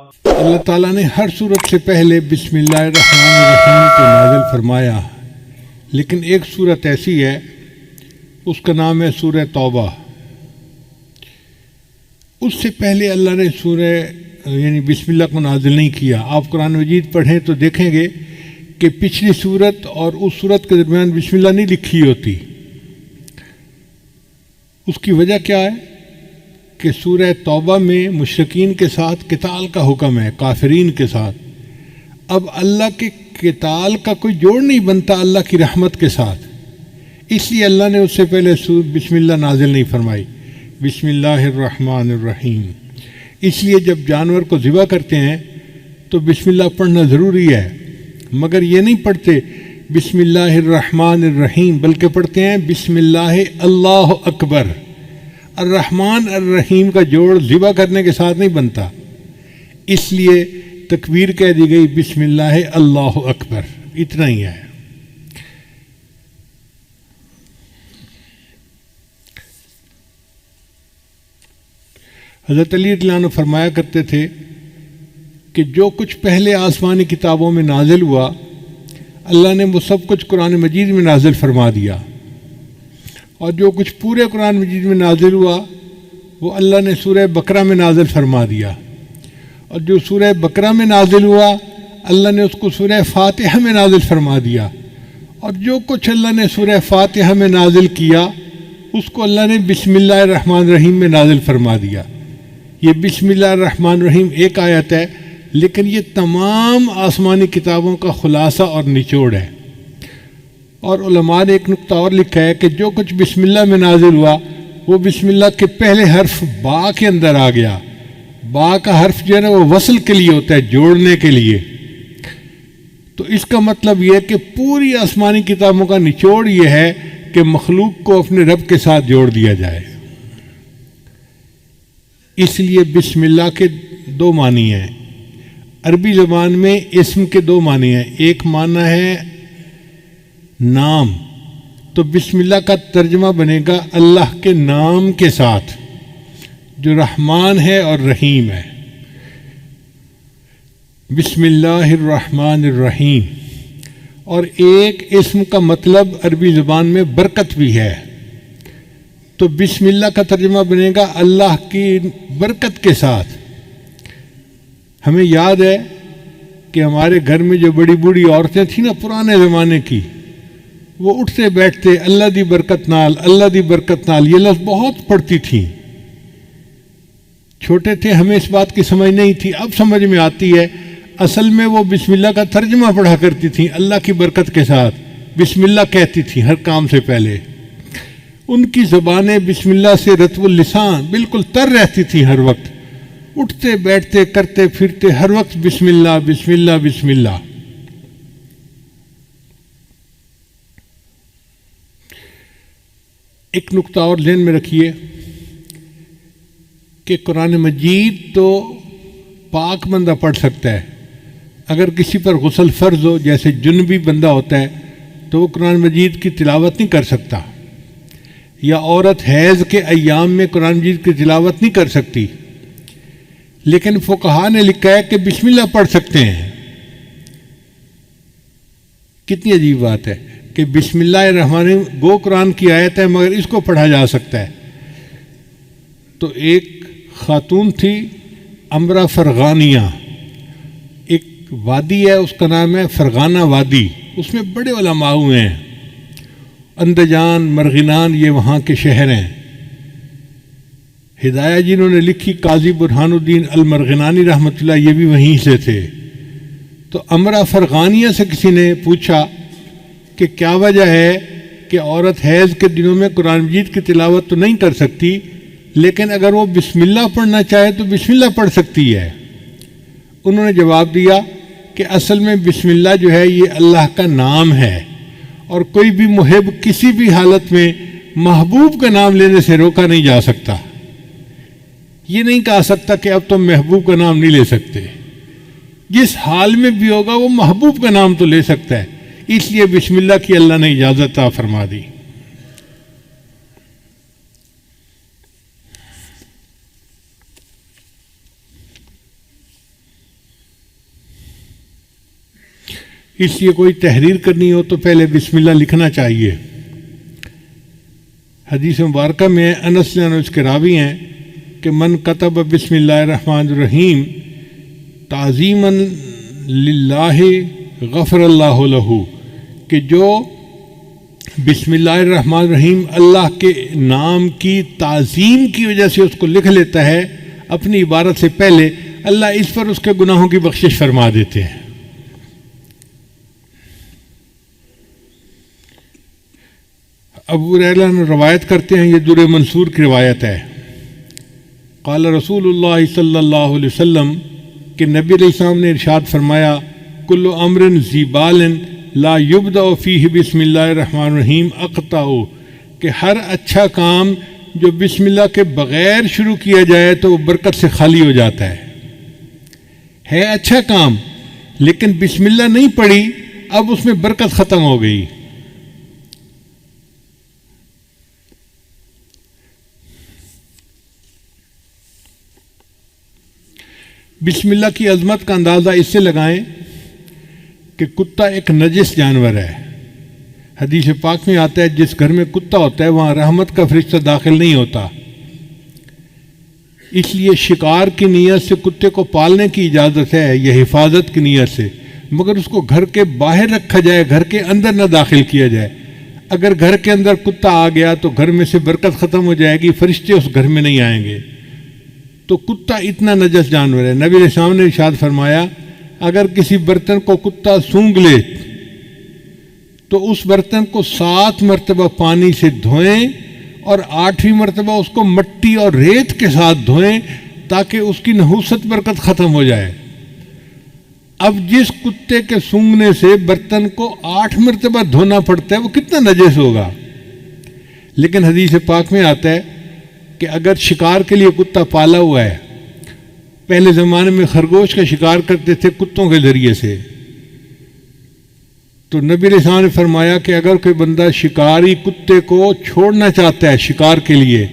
اللہ تعالیٰ نے ہر صورت سے پہلے بسم اللہ الرحمن الرحیم کو نازل فرمایا، لیکن ایک صورت ایسی ہے اس کا نام ہے سورہ توبہ۔ اس سے پہلے اللہ نے سورہ یعنی بسم اللہ کو نازل نہیں کیا۔ آپ قرآن مجید پڑھیں تو دیکھیں گے کہ پچھلی صورت اور اس صورت کے درمیان بسم اللہ نہیں لکھی ہوتی۔ اس کی وجہ کیا ہے کہ سورہ توبہ میں مشرکین کے ساتھ قتال کا حکم ہے، کافرین کے ساتھ۔ اب اللہ کے قتال کا کوئی جوڑ نہیں بنتا اللہ کی رحمت کے ساتھ، اس لیے اللہ نے اس سے پہلے بسم اللہ نازل نہیں فرمائی، بسم اللہ الرحمن الرحیم۔ اس لیے جب جانور کو ذبح کرتے ہیں تو بسم اللہ پڑھنا ضروری ہے، مگر یہ نہیں پڑھتے بسم اللہ الرحمن الرحیم، بلکہ پڑھتے ہیں بسم اللہ اللہ اکبر۔ الرحمن الرحیم کا جوڑ ذبح کرنے کے ساتھ نہیں بنتا، اس لیے تکبیر کہہ دی گئی بسم اللہ اللہ اکبر، اتنا ہی ہے۔ حضرت علی رضی اللہ عنہ فرمایا کرتے تھے کہ جو کچھ پہلے آسمانی کتابوں میں نازل ہوا اللہ نے وہ سب کچھ قرآن مجید میں نازل فرما دیا، اور جو کچھ پورے قرآن مجید میں نازل ہوا وہ اللہ نے سورہ بقرہ میں نازل فرما دیا، اور جو سورہ بقرہ میں نازل ہوا اللہ نے اس کو سورہ فاتحہ میں نازل فرما دیا، اور جو کچھ اللہ نے سورہ فاتحہ میں نازل کیا اس کو اللہ نے بسم اللہ الرحمن الرحیم میں نازل فرما دیا۔ یہ بسم اللہ الرحمن الرحیم ایک آیت ہے، لیکن یہ تمام آسمانی کتابوں کا خلاصہ اور نچوڑ ہے۔ اور علماء نے ایک نقطہ اور لکھا ہے کہ جو کچھ بسم اللہ میں نازل ہوا وہ بسم اللہ کے پہلے حرف با کے اندر آ گیا۔ با کا حرف جو ہے نا وہ وصل کے لیے ہوتا ہے، جوڑنے کے لیے۔ تو اس کا مطلب یہ ہے کہ پوری آسمانی کتابوں کا نچوڑ یہ ہے کہ مخلوق کو اپنے رب کے ساتھ جوڑ دیا جائے۔ اس لیے بسم اللہ کے دو معنی ہیں۔ عربی زبان میں اسم کے دو معنی ہیں، ایک معنی ہے نام، تو بسم اللہ کا ترجمہ بنے گا اللہ کے نام کے ساتھ جو رحمان ہے اور رحیم ہے۔ بسم اللہ الرحمن الرحیم۔ اور ایک اسم کا مطلب عربی زبان میں برکت بھی ہے، تو بسم اللہ کا ترجمہ بنے گا اللہ کی برکت کے ساتھ۔ ہمیں یاد ہے کہ ہمارے گھر میں جو بڑی بوڑھی عورتیں تھیں نا پرانے زمانے کی، وہ اٹھتے بیٹھتے اللہ دی برکت نال، اللہ دی برکت نال، یہ لفظ بہت پڑھتی تھیں۔ چھوٹے تھے ہمیں اس بات کی سمجھ نہیں تھی، اب سمجھ میں آتی ہے۔ اصل میں وہ بسم اللہ کا ترجمہ پڑھا کرتی تھیں اللہ کی برکت کے ساتھ، بسم اللہ کہتی تھیں ہر کام سے پہلے۔ ان کی زبانیں بسم اللہ سے رطب اللسان بالکل تر رہتی تھیں، ہر وقت اٹھتے بیٹھتے کرتے پھرتے ہر وقت بسم اللہ بسم اللہ بسم اللہ۔ ایک نقطہ اور ذہن میں رکھیے کہ قرآن مجید تو پاک بندہ پڑھ سکتا ہے، اگر کسی پر غسل فرض ہو، جیسے جنبی بندہ ہوتا ہے تو وہ قرآن مجید کی تلاوت نہیں کر سکتا، یا عورت حیض کے ایام میں قرآن مجید کی تلاوت نہیں کر سکتی، لیکن فقہا نے لکھا ہے کہ بسم اللہ پڑھ سکتے ہیں۔ کتنی عجیب بات ہے کہ بسم اللہ الرحمن الرحیم گو قرآن کی آیت ہے مگر اس کو پڑھا جا سکتا ہے۔ تو ایک خاتون تھی امرا فرغانیہ، ایک وادی ہے اس کا نام ہے فرغانہ وادی، اس میں بڑے علماء ہوئے ہیں، اندجان مرغینان یہ وہاں کے شہر ہیں۔ ہدایہ جنہوں نے لکھی قاضی برہان الدین المرغنانی رحمۃ اللہ، یہ بھی وہیں سے تھے۔ تو امرا فرغانیہ سے کسی نے پوچھا کہ کیا وجہ ہے کہ عورت حیض کے دنوں میں قرآن مجید کی تلاوت تو نہیں کر سکتی، لیکن اگر وہ بسم اللہ پڑھنا چاہے تو بسم اللہ پڑھ سکتی ہے؟ انہوں نے جواب دیا کہ اصل میں بسم اللہ جو ہے یہ اللہ کا نام ہے، اور کوئی بھی محب کسی بھی حالت میں محبوب کا نام لینے سے روکا نہیں جا سکتا۔ یہ نہیں کہا سکتا کہ اب تم محبوب کا نام نہیں لے سکتے، جس حال میں بھی ہوگا وہ محبوب کا نام تو لے سکتا ہے، اس لیے بسم اللہ کی اللہ نے اجازت عطا فرما دی۔ اس لیے کوئی تحریر کرنی ہو تو پہلے بسم اللہ لکھنا چاہیے۔ حدیث مبارکہ میں انس عنہ اس کے راوی ہیں کہ من کتب بسم اللہ الرحمن الرحیم تعظیما للہ غفر اللہ لہ، کہ جو بسم اللہ الرحمن الرحیم اللہ کے نام کی تعظیم کی وجہ سے اس کو لکھ لیتا ہے اپنی عبارت سے پہلے، اللہ اس پر اس کے گناہوں کی بخشش فرما دیتے ہیں۔ ابو ہریرہ نے روایت کرتے ہیں، یہ در منصور کی روایت ہے، قال رسول اللہ صلی اللہ علیہ وسلم کہ نبی علیہ السلام نے ارشاد فرمایا، کل امر ذی بال لا یبدأ فیہ بسم اللہ الرحمن الرحیم اقطع، کہ ہر اچھا کام جو بسم اللہ کے بغیر شروع کیا جائے تو وہ برکت سے خالی ہو جاتا ہے اچھا کام لیکن بسم اللہ نہیں پڑھی، اب اس میں برکت ختم ہو گئی۔ بسم اللہ کی عظمت کا اندازہ اس سے لگائیں کہ کتا ایک نجس جانور ہے۔ حدیث پاک میں آتا ہے جس گھر میں کتا ہوتا ہے وہاں رحمت کا فرشتہ داخل نہیں ہوتا، اس لیے شکار کی نیت سے کتے کو پالنے کی اجازت ہے، یہ حفاظت کی نیت سے، مگر اس کو گھر کے باہر رکھا جائے، گھر کے اندر نہ داخل کیا جائے۔ اگر گھر کے اندر کتا آ گیا تو گھر میں سے برکت ختم ہو جائے گی، فرشتے اس گھر میں نہیں آئیں گے۔ تو کتا اتنا نجس جانور ہے۔ نبی علیہ السلام نے ارشاد فرمایا، اگر کسی برتن کو کتا سونگھ لے تو اس برتن کو 7 مرتبہ پانی سے دھوئیں اور 8ویں مرتبہ اس کو مٹی اور ریت کے ساتھ دھوئیں تاکہ اس کی نحوست برکت ختم ہو جائے۔ اب جس کتے کے سونگھنے سے برتن کو 8 مرتبہ دھونا پڑتا ہے وہ کتنا نجس ہوگا۔ لیکن حدیث پاک میں آتا ہے کہ اگر شکار کے لیے کتا پالا ہوا ہے، پہلے زمانے میں خرگوش کا شکار کرتے تھے کتوں کے ذریعے سے، تو نبی علیہ السلام نے فرمایا کہ اگر کوئی بندہ شکاری کتے کو چھوڑنا چاہتا ہے شکار کے لیے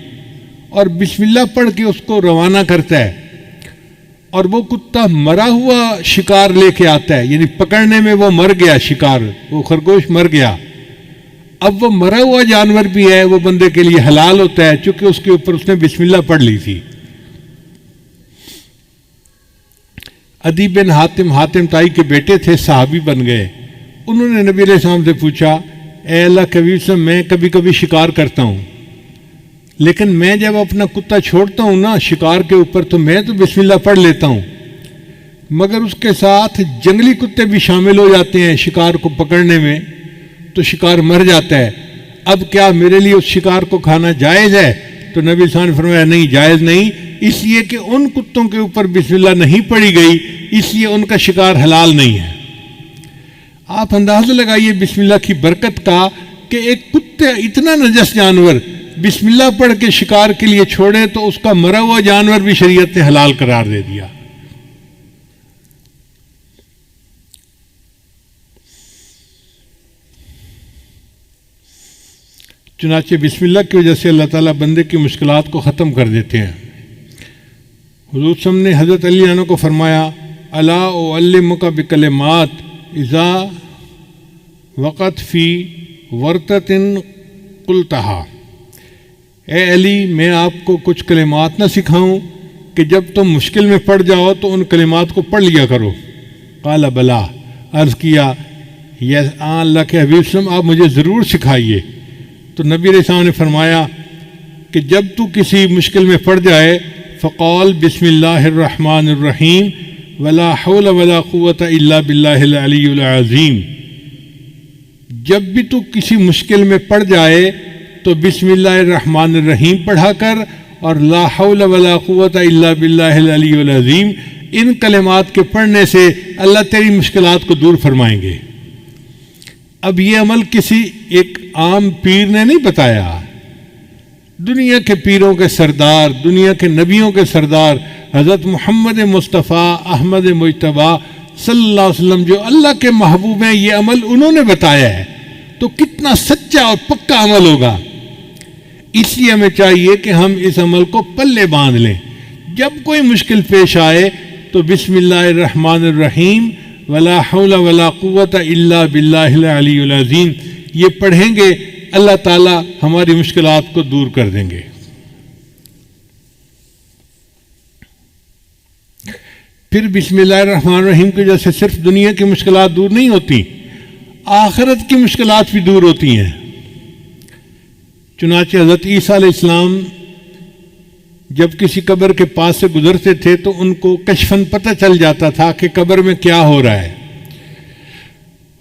اور بسم اللہ پڑھ کے اس کو روانہ کرتا ہے اور وہ کتا مرا ہوا شکار لے کے آتا ہے، یعنی پکڑنے میں وہ مر گیا، شکار وہ خرگوش مر گیا، اب وہ مرا ہوا جانور بھی ہے، وہ بندے کے لیے حلال ہوتا ہے چونکہ اس کے اوپر اس نے بسم اللہ پڑھ لی تھی۔ عدی بن حاتم تائی کے بیٹے تھے، صحابی بن گئے۔ انہوں نے نبی علیہ السلام سے پوچھا، اے اللہ کے نبی صاحب، میں کبھی کبھی شکار کرتا ہوں لیکن میں جب اپنا کتا چھوڑتا ہوں نا شکار کے اوپر تو میں تو بسم اللہ پڑھ لیتا ہوں، مگر اس کے ساتھ جنگلی کتے بھی شامل ہو جاتے ہیں شکار کو پکڑنے میں تو شکار مر جاتا ہے، اب کیا میرے لیے اس شکار کو کھانا جائز ہے؟ تو نبی صلی اللہ علیہ وسلم نے فرمایا نہیں، جائز نہیں، اس لیے کہ ان کتوں کے اوپر بسم اللہ نہیں پڑھی گئی، اس لیے ان کا شکار حلال نہیں ہے۔ آپ اندازہ لگائیے بسم اللہ کی برکت کا کہ ایک کتے اتنا نجس جانور بسم اللہ پڑھ کے شکار کے لیے چھوڑے تو اس کا مرا ہوا جانور بھی شریعت نے حلال قرار دے دیا۔ چنانچہ بسم اللہ کی وجہ سے اللہ تعالیٰ بندے کی مشکلات کو ختم کر دیتے ہیں۔ حضور صلی اللہ علیہ وسلم نے حضرت علی عنہ کو فرمایا، الا اعلمک بکلمات اذا وقت فی ورطۃ قلتها، اے علی میں آپ کو کچھ کلمات نہ سکھاؤں کہ جب تم مشکل میں پڑ جاؤ تو ان کلمات کو پڑھ لیا کرو؟ قال بلا، عرض کیا یس اللہ کے حبیب صلی اللہ علیہ وسلم آپ مجھے ضرور سکھائیے۔ تو نبی علیہ السلام نے فرمایا کہ جب تو کسی مشکل میں پڑ جائے فقال بسم اللہ الرحمن الرحیم ولا حول ولا قوت الا باللہ العلی العظیم، جب بھی تو کسی مشکل میں پڑ جائے تو بسم اللہ الرحمن الرحیم پڑھا کر اور لا حول ولا قوت الا باللہ العلی العظیم، ان کلمات کے پڑھنے سے اللہ تیری مشکلات کو دور فرمائیں گے۔ اب یہ عمل کسی ایک عام پیر نے نہیں بتایا، دنیا کے پیروں کے سردار، دنیا کے نبیوں کے سردار حضرت محمد مصطفیٰ احمد مجتبیٰ صلی اللہ علیہ وسلم جو اللہ کے محبوب ہیں، یہ عمل انہوں نے بتایا ہے، تو کتنا سچا اور پکا عمل ہوگا۔ اس لیے ہمیں چاہیے کہ ہم اس عمل کو پلے باندھ لیں، جب کوئی مشکل پیش آئے تو بسم اللہ الرحمن الرحیم ولا حول ولا قوت الا باللہ العلی العظیم، یہ پڑھیں گے اللہ تعالیٰ ہماری مشکلات کو دور کر دیں گے۔ پھر بسم اللہ الرحمن الرحیم کی وجہ سے صرف دنیا کی مشکلات دور نہیں ہوتی، آخرت کی مشکلات بھی دور ہوتی ہیں۔ چنانچہ حضرت عیسیٰ علیہ السلام جب کسی قبر کے پاس سے گزرتے تھے تو ان کو کشفاً پتہ چل جاتا تھا کہ قبر میں کیا ہو رہا ہے۔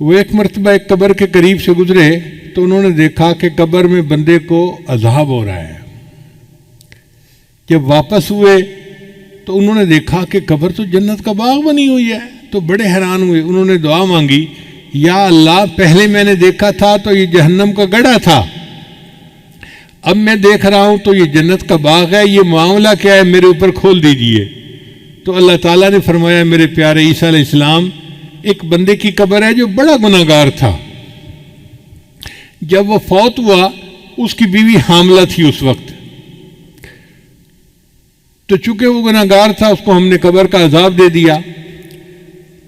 وہ ایک مرتبہ ایک قبر کے قریب سے گزرے تو انہوں نے دیکھا کہ قبر میں بندے کو عذاب ہو رہا ہے۔ جب واپس ہوئے تو انہوں نے دیکھا کہ قبر تو جنت کا باغ بنی ہوئی ہے، تو بڑے حیران ہوئے۔ انہوں نے دعا مانگی، یا اللہ پہلے میں نے دیکھا تھا تو یہ جہنم کا گڑھا تھا، اب میں دیکھ رہا ہوں تو یہ جنت کا باغ ہے، یہ معاملہ کیا ہے میرے اوپر کھول دیجئے۔ تو اللہ تعالیٰ نے فرمایا، میرے پیارے عیسیٰ علیہ السلام، ایک بندے کی قبر ہے جو بڑا گناہ گار تھا، جب وہ فوت ہوا اس کی بیوی حاملہ تھی اس وقت، تو چونکہ وہ گناہ گار تھا اس کو ہم نے قبر کا عذاب دے دیا۔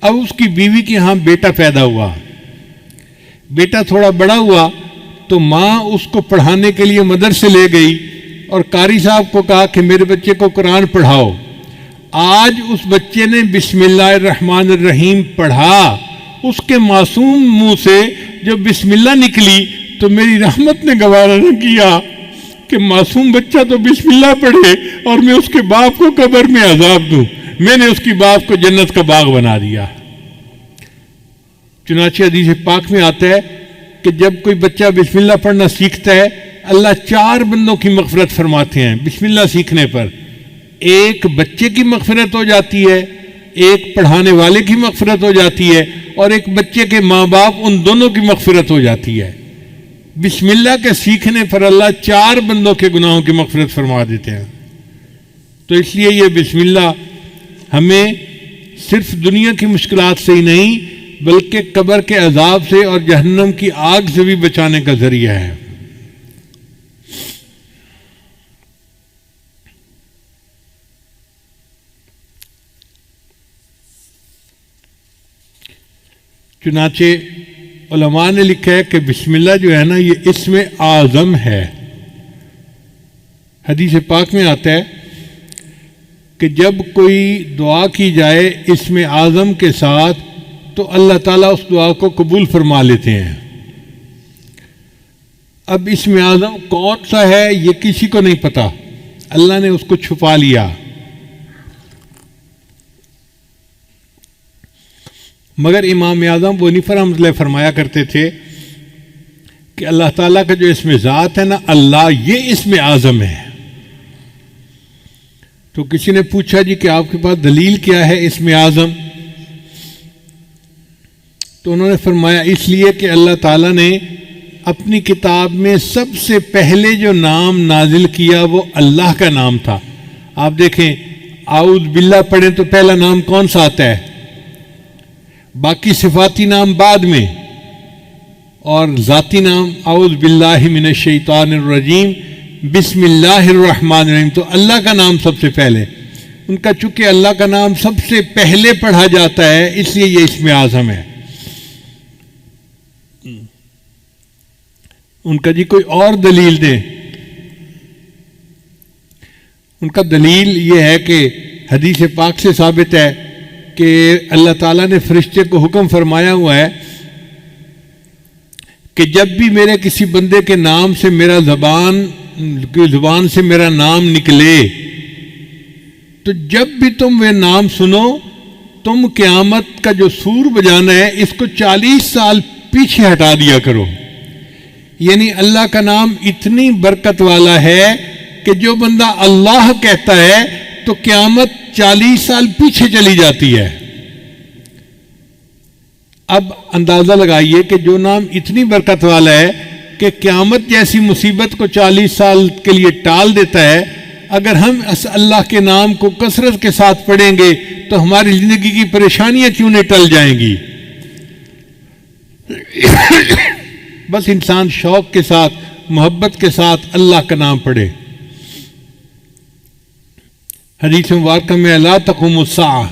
اب اس کی بیوی کے ہاں بیٹا پیدا ہوا، بیٹا تھوڑا بڑا ہوا تو ماں اس کو پڑھانے کے لیے مدرسے لے گئی اور قاری صاحب کو کہا کہ میرے بچے کو قرآن پڑھاؤ۔ آج اس بچے نے بسم اللہ الرحمن الرحیم پڑھا، اس کے معصوم منہ سے جب بسم اللہ نکلی تو میری رحمت نے گوارا نہ کیا کہ معصوم بچہ تو بسم اللہ پڑھے اور میں اس کے باپ کو قبر میں عذاب دوں۔ میں نے اس کی باپ کو جنت کا باغ بنا دیا۔ چنانچہ حدیث پاک میں آتا ہے کہ جب کوئی بچہ بسم اللہ پڑھنا سیکھتا ہے اللہ 4 بندوں کی مغفرت فرماتے ہیں بسم اللہ سیکھنے پر۔ ایک بچے کی مغفرت ہو جاتی ہے، ایک پڑھانے والے کی مغفرت ہو جاتی ہے، اور ایک بچے کے ماں باپ ان دونوں کی مغفرت ہو جاتی ہے۔ بسم اللہ کے سیکھنے پر اللہ 4 بندوں کے گناہوں کی مغفرت فرما دیتے ہیں۔ تو اس لیے یہ بسم اللہ ہمیں صرف دنیا کی مشکلات سے ہی نہیں بلکہ قبر کے عذاب سے اور جہنم کی آگ سے بھی بچانے کا ذریعہ ہے۔ چنانچہ علماء نے لکھا ہے کہ بسم اللہ جو ہے نا یہ اسم اعظم ہے۔ حدیث پاک میں آتا ہے کہ جب کوئی دعا کی جائے اسم اعظم کے ساتھ تو اللہ تعالیٰ اس دعا کو قبول فرما لیتے ہیں۔ اب اسم اعظم کون سا ہے یہ کسی کو نہیں پتا، اللہ نے اس کو چھپا لیا۔ مگر امام اعظم ونیفر رحمۃ اللہ فرمایا کرتے تھے کہ اللہ تعالیٰ کا جو اسم ذات ہے نا اللہ، یہ اسم اعظم ہے۔ تو کسی نے پوچھا جی کہ آپ کے پاس دلیل کیا ہے اسم اعظم؟ تو انہوں نے فرمایا اس لیے کہ اللہ تعالیٰ نے اپنی کتاب میں سب سے پہلے جو نام نازل کیا وہ اللہ کا نام تھا۔ آپ دیکھیں اعوذ باللہ پڑھیں تو پہلا نام کون سا آتا ہے؟ باقی صفاتی نام بعد میں، اور ذاتی نام اعوذ باللہ من الشیطان الرجیم بسم اللہ الرحمن الرحیم، تو اللہ کا نام سب سے پہلے۔ ان کا چونکہ اللہ کا نام سب سے پہلے پڑھا جاتا ہے اس لیے یہ اسم اعظم ہے۔ ان کا جی کوئی اور دلیل دیں؟ ان کا دلیل یہ ہے کہ حدیث پاک سے ثابت ہے کہ اللہ تعالیٰ نے فرشتے کو حکم فرمایا ہوا ہے کہ جب بھی میرے کسی بندے کے نام سے میرا زبان سے میرا نام نکلے تو جب بھی تم وہ نام سنو تم قیامت کا جو سور بجانا ہے اس کو 40 سال پیچھے ہٹا دیا کرو۔ یعنی اللہ کا نام اتنی برکت والا ہے کہ جو بندہ اللہ کہتا ہے تو قیامت 40 سال پیچھے چلی جاتی ہے۔ اب اندازہ لگائیے کہ جو نام اتنی برکت والا ہے کہ قیامت جیسی مصیبت کو 40 سال کے لیے ٹال دیتا ہے، اگر ہم اللہ کے نام کو کثرت کے ساتھ پڑھیں گے تو ہماری زندگی کی پریشانیاں کیوں نہیں ٹل جائیں گی؟ بس انسان شوق کے ساتھ محبت کے ساتھ اللہ کا نام پڑھے۔ حدیث مبارکہ میں لا تقوم الساعہ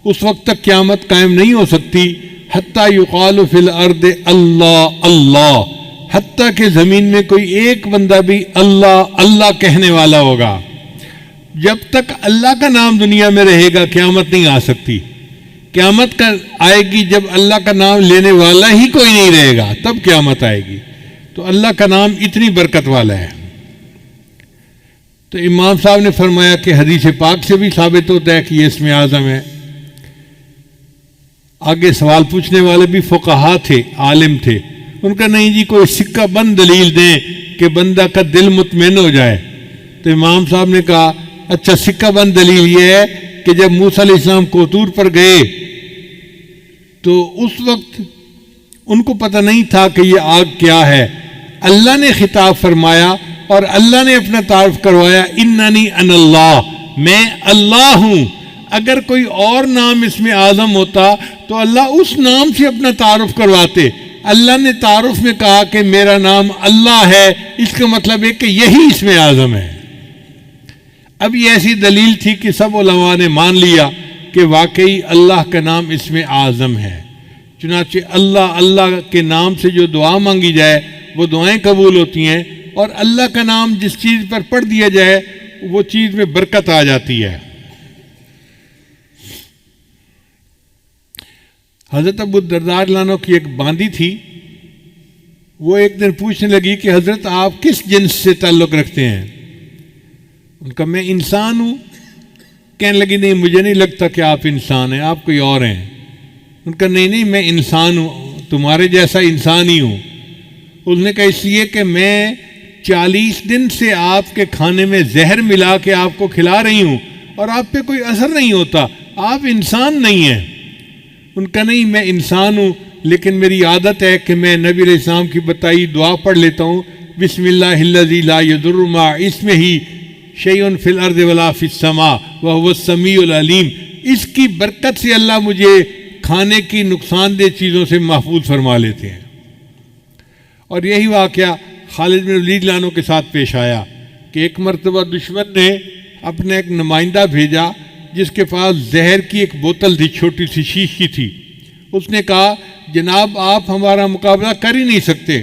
اس وقت تک قیامت قائم نہیں ہو سکتی حتیٰ یقال فی الارض اللہ اللہ، حتیٰ کہ زمین میں کوئی ایک بندہ بھی اللہ اللہ کہنے والا ہوگا۔ جب تک اللہ کا نام دنیا میں رہے گا قیامت نہیں آ سکتی۔ قیامت کا آئے گی جب اللہ کا نام لینے والا ہی کوئی نہیں رہے گا، تب قیامت آئے گی۔ تو اللہ کا نام اتنی برکت والا ہے۔ تو امام صاحب نے فرمایا کہ حدیث پاک سے بھی ثابت ہوتا ہے کہ یہ اسم اعظم ہے۔ آگے سوال پوچھنے والے بھی فقہا تھے، عالم تھے، ان کا نہیں جی کوئی سکہ بند دلیل دیں کہ بندہ کا دل مطمئن ہو جائے۔ تو امام صاحب نے کہا اچھا سکہ بند دلیل یہ ہے کہ جب موسیٰ علیہ السلام کوطور پر گئے تو اس وقت ان کو پتہ نہیں تھا کہ یہ آگ کیا ہے، اللہ نے خطاب فرمایا اور اللہ نے اپنا تعارف کروایا، اننی انا اللہ، میں اللہ ہوں۔ اگر کوئی اور نام اس میں اعظم ہوتا تو اللہ اس نام سے اپنا تعارف کرواتے۔ اللہ نے تعارف میں کہا کہ میرا نام اللہ ہے، اس کا مطلب ہے کہ یہی اس میں اعظم ہے۔ اب یہ ایسی دلیل تھی کہ سب علماء نے مان لیا کہ واقعی اللہ کا نام اس میں اعظم ہے۔ چنانچہ اللہ اللہ کے نام سے جو دعا مانگی جائے وہ دعائیں قبول ہوتی ہیں، اور اللہ کا نام جس چیز پر پڑھ دیا جائے وہ چیز میں برکت آ جاتی ہے۔ حضرت ابو الدرداء رضی اللہ عنہ کی ایک باندی تھی، وہ ایک دن پوچھنے لگی کہ حضرت آپ کس جنس سے تعلق رکھتے ہیں؟ ان کا میں انسان ہوں۔ کہنے لگی نہیں مجھے نہیں لگتا کہ آپ انسان ہیں، آپ کوئی اور ہیں۔ ان کا نہیں میں انسان ہوں، تمہارے جیسا انسان ہی ہوں۔ اس نے کہا اس لیے کہ میں 40 دن سے آپ کے کھانے میں زہر ملا کے آپ کو کھلا رہی ہوں اور آپ پہ کوئی اثر نہیں ہوتا، آپ انسان نہیں ہیں۔ ان کا نہیں میں انسان ہوں، لیکن میری عادت ہے کہ میں نبی علیہ السلام کی بتائی دعا پڑھ لیتا ہوں، بسم اللہ الذی لا یضر مع اسمہ شیء فی الارض ولا فی السماء وہو السمیع العلیم۔ اس کی برکت سے اللہ مجھے کھانے کی نقصان دہ چیزوں سے محفوظ فرما لیتے ہیں۔ اور یہی واقعہ خالد بن ولید رضی اللہ عنہ کے ساتھ پیش آیا کہ ایک مرتبہ دشمن نے اپنا ایک نمائندہ بھیجا جس کے پاس زہر کی ایک بوتل تھی، چھوٹی سی شیشی تھی۔ اس نے کہا جناب آپ ہمارا مقابلہ کر ہی نہیں سکتے،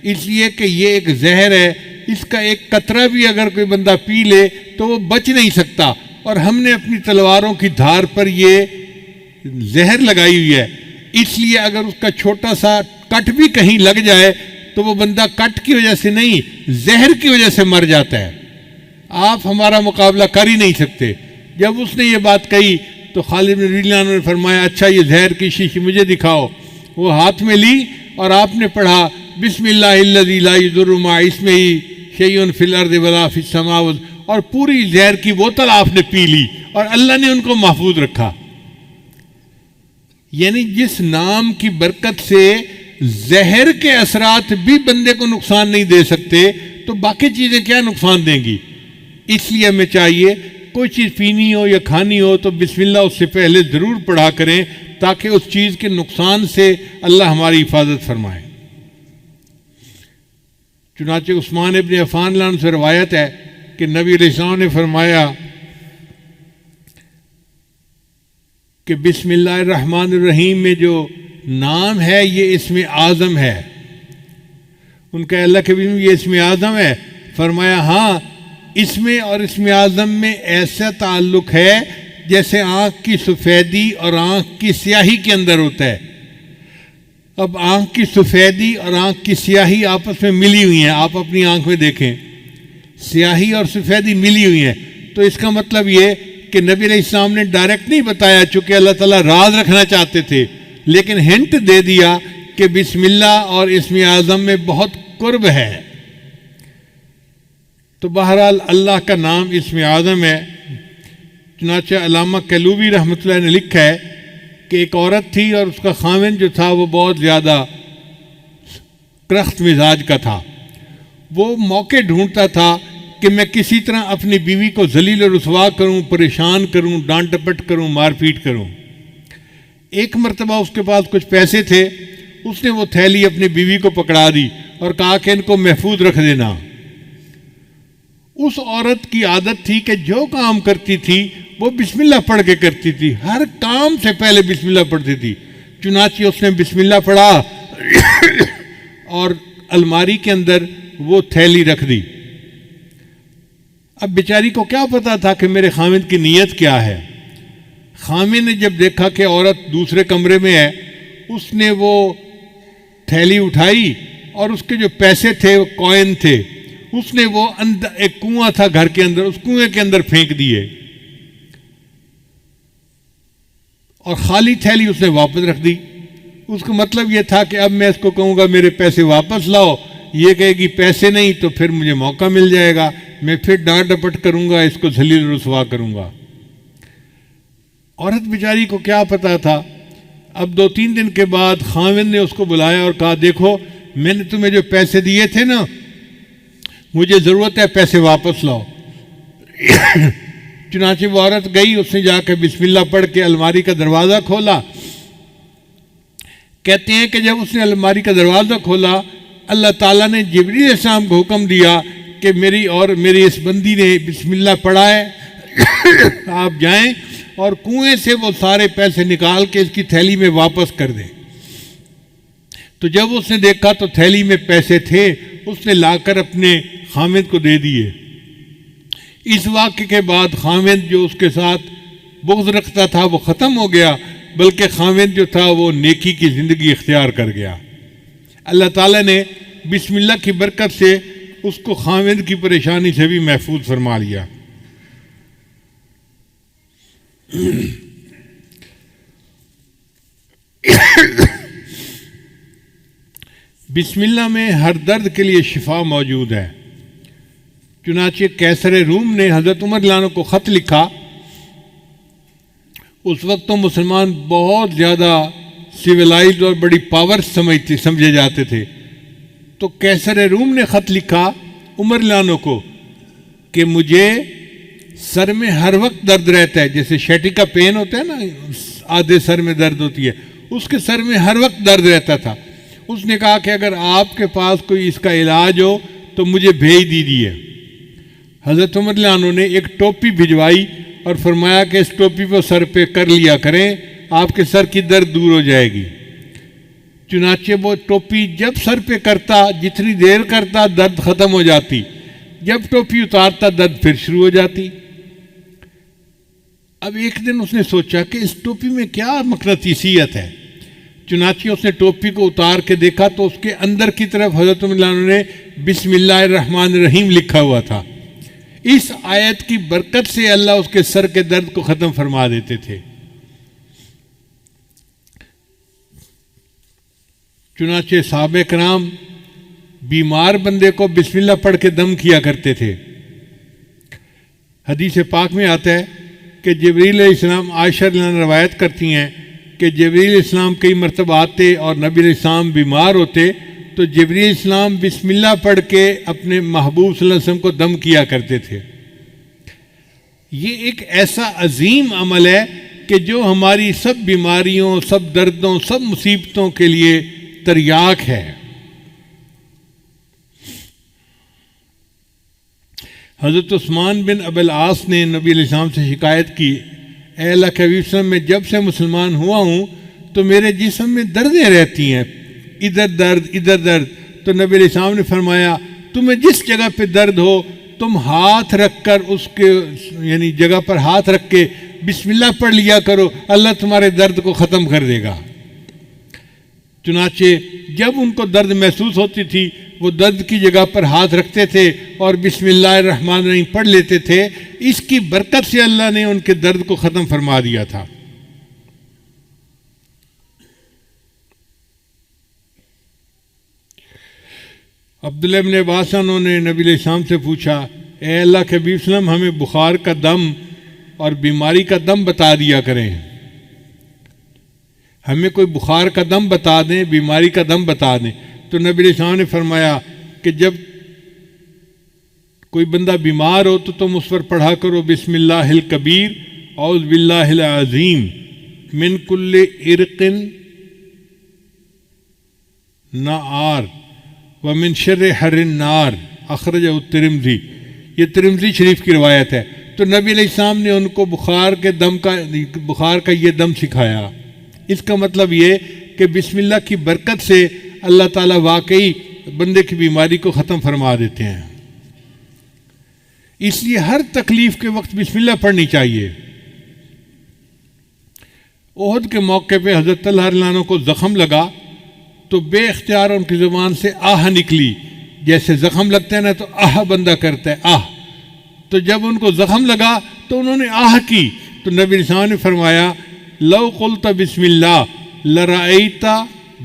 اس لیے کہ یہ ایک زہر ہے، اس کا ایک قطرہ بھی اگر کوئی بندہ پی لے تو وہ بچ نہیں سکتا، اور ہم نے اپنی تلواروں کی دھار پر یہ زہر لگائی ہوئی ہے، اس لیے اگر اس کا چھوٹا سا کٹ بھی کہیں لگ جائے تو وہ بندہ کٹ کی وجہ سے نہیں زہر کی وجہ سے مر جاتا ہے، آپ ہمارا مقابلہ کر ہی نہیں سکتے۔ جب اس نے یہ بات کہی تو خالد بن ولید نے فرمایا اچھا یہ زہر کی شیشی مجھے دکھاؤ۔ وہ ہاتھ میں لی اور آپ نے پڑھا بسم اللہ الذی لا یضر مع اسمہ شیء فی الارض ولا فی السماء، اور پوری زہر کی بوتل آپ نے پی لی اور اللہ نے ان کو محفوظ رکھا۔ یعنی جس نام کی برکت سے زہر کے اثرات بھی بندے کو نقصان نہیں دے سکتے تو باقی چیزیں کیا نقصان دیں گی۔ اس لیے ہمیں چاہیے کوئی چیز پینی ہو یا کھانی ہو تو بسم اللہ اس سے پہلے ضرور پڑھا کریں تاکہ اس چیز کے نقصان سے اللہ ہماری حفاظت فرمائے۔ چنانچہ عثمان ابن عفان رضی اللہ عنہ سے روایت ہے کہ نبی علیہ السلام نے فرمایا کہ بسم اللہ الرحمن الرحیم میں جو نام ہے یہ اسم اعظم ہے۔ ان کا اللہ کے بسم یہ اسم اعظم ہے؟ فرمایا ہاں، اس میں اور اسم اعظم میں ایسا تعلق ہے جیسے آنکھ کی سفیدی اور آنکھ کی سیاہی کے اندر ہوتا ہے۔ اب آنکھ کی سفیدی اور آنکھ کی سیاہی آپس میں ملی ہوئی ہیں، آپ اپنی آنکھ میں دیکھیں سیاہی اور سفیدی ملی ہوئی ہیں، تو اس کا مطلب یہ کہ نبی علیہ السلام نے ڈائریکٹ نہیں بتایا چونکہ اللہ تعالیٰ راز رکھنا چاہتے تھے، لیکن ہنٹ دے دیا کہ بسم اللہ اور اسم اعظم میں بہت قرب ہے۔ تو بہرحال اللہ کا نام اسم اعظم ہے۔ چنانچہ علامہ کلوبی رحمۃ اللہ نے لکھا ہے کہ ایک عورت تھی اور اس کا خاوند جو تھا وہ بہت زیادہ کرخت مزاج کا تھا۔ وہ موقع ڈھونڈتا تھا کہ میں کسی طرح اپنی بیوی کو ذلیل و رسوا کروں، پریشان کروں، ڈانٹ ڈپٹ کروں، مار پیٹ کروں۔ ایک مرتبہ اس کے پاس کچھ پیسے تھے، اس نے وہ تھیلی اپنی بیوی کو پکڑا دی اور کہا کہ ان کو محفوظ رکھ دینا۔ اس عورت کی عادت تھی کہ جو کام کرتی تھی وہ بسم اللہ پڑھ کے کرتی تھی، ہر کام سے پہلے بسم اللہ پڑھتی تھی۔ چنانچہ اس نے بسم اللہ پڑھا اور الماری کے اندر وہ تھیلی رکھ دی۔ اب بیچاری کو کیا پتا تھا کہ میرے خامد کی نیت کیا ہے۔ خامد نے جب دیکھا کہ عورت دوسرے کمرے میں ہے، اس نے وہ تھیلی اٹھائی اور اس کے جو پیسے تھے، وہ کوئن تھے، اس نے وہ ایک کنواں تھا گھر کے اندر، اس کنویں کے اندر پھینک دیے اور خالی تھیلی اس نے واپس رکھ دی۔ اس کا مطلب یہ تھا کہ اب میں اس کو کہوں گا میرے پیسے واپس لاؤ، یہ کہے گی پیسے نہیں، تو پھر مجھے موقع مل جائے گا، میں پھر ڈانٹ ڈپٹ کروں گا، اس کو ذلیل رسوا کروں گا۔ عورت بیچاری کو کیا پتا تھا۔ اب 2-3 دن کے بعد خاوند نے اس کو بلایا اور کہا دیکھو میں نے تمہیں جو پیسے دیے تھے نا، مجھے ضرورت ہے، پیسے واپس لاؤ۔ چنانچہ وہ عورت گئی، اس نے جا کے بسم اللہ پڑھ کے الماری کا دروازہ کھولا۔ کہتے ہیں کہ جب اس نے الماری کا دروازہ کھولا، اللہ تعالیٰ نے جبریل علیہ السلام کو حکم دیا کہ میری اس بندی نے بسم اللہ پڑھا ہے، آپ جائیں اور کنویں سے وہ سارے پیسے نکال کے اس کی تھیلی میں واپس کر دیں۔ تو جب اس نے دیکھا تو تھیلی میں پیسے تھے، اس نے لا کر اپنے خامد کو دے دیے۔ اس واقعے کے بعد خامد جو اس کے ساتھ بغض رکھتا تھا وہ ختم ہو گیا، بلکہ خامد جو تھا وہ نیکی کی زندگی اختیار کر گیا۔ اللہ تعالیٰ نے بسم اللہ کی برکت سے اس کو خامد کی پریشانی سے بھی محفوظ فرما لیا۔ بسم اللہ میں ہر درد کے لیے شفا موجود ہے۔ چنانچہ قیصر روم نے حضرت عمر رضی اللہ عنہ کو خط لکھا۔ اس وقت تو مسلمان بہت زیادہ سویلائزڈ اور بڑی پاور سمجھے جاتے تھے، تو قیصر روم نے خط لکھا عمر رضی اللہ عنہ کو کہ مجھے سر میں ہر وقت درد رہتا ہے، جیسے شیٹی کا پین ہوتا ہے نا، آدھے سر میں درد ہوتی ہے، اس کے سر میں ہر وقت درد رہتا تھا۔ اس نے کہا کہ اگر آپ کے پاس کوئی اس کا علاج ہو تو مجھے بھیج دیجیے۔ حضرت عمر رضی اللہ عنہ نے ایک ٹوپی بھجوائی اور فرمایا کہ اس ٹوپی کو سر پہ کر لیا کریں، آپ کے سر کی درد دور ہو جائے گی۔ چنانچہ وہ ٹوپی جب سر پہ کرتا، جتنی دیر کرتا درد ختم ہو جاتی، جب ٹوپی اتارتا درد پھر شروع ہو جاتی۔ اب ایک دن اس نے سوچا کہ اس ٹوپی میں کیا مقناطیسیت ہے۔ چنانچہ اس نے ٹوپی کو اتار کے دیکھا تو اس کے اندر کی طرف حضرت عمر رضی اللہ عنہ نے بسم اللہ الرحمن الرحیم لکھا ہوا تھا۔ اس آیت کی برکت سے اللہ اس کے سر کے درد کو ختم فرما دیتے تھے۔ چنانچہ صحابہ کرام بیمار بندے کو بسم اللہ پڑھ کے دم کیا کرتے تھے۔ حدیث پاک میں آتا ہے کہ جبریل علیہ السلام، عائشہ رضی اللہ عنہا روایت کرتی ہیں کہ جبریل علیہ السلام کئی مرتبہ آتے اور نبی علیہ السلام بیمار ہوتے تو جبریل علیہ السلام بسم اللہ پڑھ کے اپنے محبوب صلی اللہ علیہ وسلم کو دم کیا کرتے تھے۔ یہ ایک ایسا عظیم عمل ہے کہ جو ہماری سب بیماریوں، سب دردوں، سب مصیبتوں کے لیے تریاک ہے۔ حضرت عثمان بن ابی العاص نے نبی علیہ السلام سے شکایت کی، اے اللہ کے حبیب صلی اللہ علیہ وسلم، میں جب سے مسلمان ہوا ہوں تو میرے جسم میں دردیں رہتی ہیں، ادھر درد ادھر درد۔ تو نبی علیہ السلام نے فرمایا تمہیں جس جگہ پہ درد ہو تم ہاتھ رکھ کر اس کے یعنی جگہ پر ہاتھ رکھ کے بسم اللہ پڑھ لیا کرو، اللہ تمہارے درد کو ختم کر دے گا۔ چنانچہ جب ان کو درد محسوس ہوتی تھی وہ درد کی جگہ پر ہاتھ رکھتے تھے اور بسم اللہ الرحمن الرحیم پڑھ لیتے تھے۔ اس کی برکت سے اللہ نے ان کے درد کو ختم فرما دیا تھا۔ عبداللہ بن عباس انہوں نے نبی علیہ السلام سے پوچھا، اے اللہ کے حبیب صلی اللہ علیہ وسلم، ہمیں بخار کا دم اور بیماری کا دم بتا دیا کریں، ہمیں کوئی بخار کا دم بتا دیں، بیماری کا دم بتا دیں۔ تو نبی علیہ السلام نے فرمایا کہ جب کوئی بندہ بیمار ہو تو تم اس پر پڑھا کرو بسم اللہ الکبیر اعوذ باللہ العظیم من کل عرق نار ومن شر حر النار، اخرجہ الترمذی۔ یہ ترمذی شریف کی روایت ہے۔ تو تو نبی علیہ السلام نے ان کو بخار کا یہ دم سکھایا۔ اس کا مطلب یہ کہ بسم اللہ کی برکت سے اللہ تعالیٰ واقعی بندے کی بیماری کو ختم فرما دیتے ہیں۔ اس لیے ہر تکلیف کے وقت بسم اللہ پڑھنی چاہیے۔ احد کے موقع پہ حضرت طلحہ رضی اللہ عنہ کو زخم لگا تو بے اختیار ان کی زبان سے آہ نکلی۔ جیسے زخم لگتا ہے نا تو آہ بندہ کرتا ہے، آہ۔ تو جب ان کو زخم لگا تو انہوں نے آہ کی، تو نبی علیہ السلام نے فرمایا لو قلت بسم اللہ لرأیت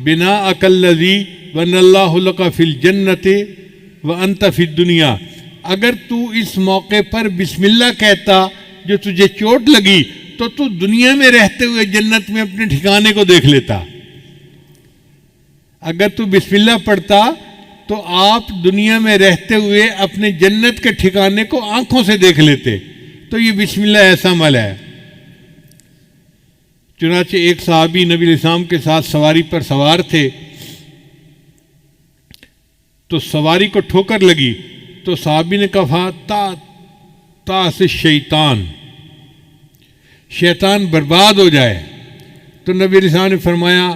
بناءک الذی بنى اللہ لک فی الجنۃ وانت فی الدنیا، اگر تو اس موقع پر بسم اللہ کہتا جو تجھے چوٹ لگی تو تو دنیا میں رہتے ہوئے جنت میں اپنے ٹھکانے کو دیکھ لیتا۔ اگر تو بسم اللہ پڑھتا تو آپ دنیا میں رہتے ہوئے اپنے جنت کے ٹھکانے کو آنکھوں سے دیکھ لیتے۔ تو یہ بسم اللہ ایسا عمل ہے۔ چنانچہ ایک صحابی نبی علیہ السلام کے ساتھ سواری پر سوار تھے، تو سواری کو ٹھوکر لگی تو صحابی نے کہا تا سے شیطان برباد ہو جائے۔ تو نبی علیہ السلام نے فرمایا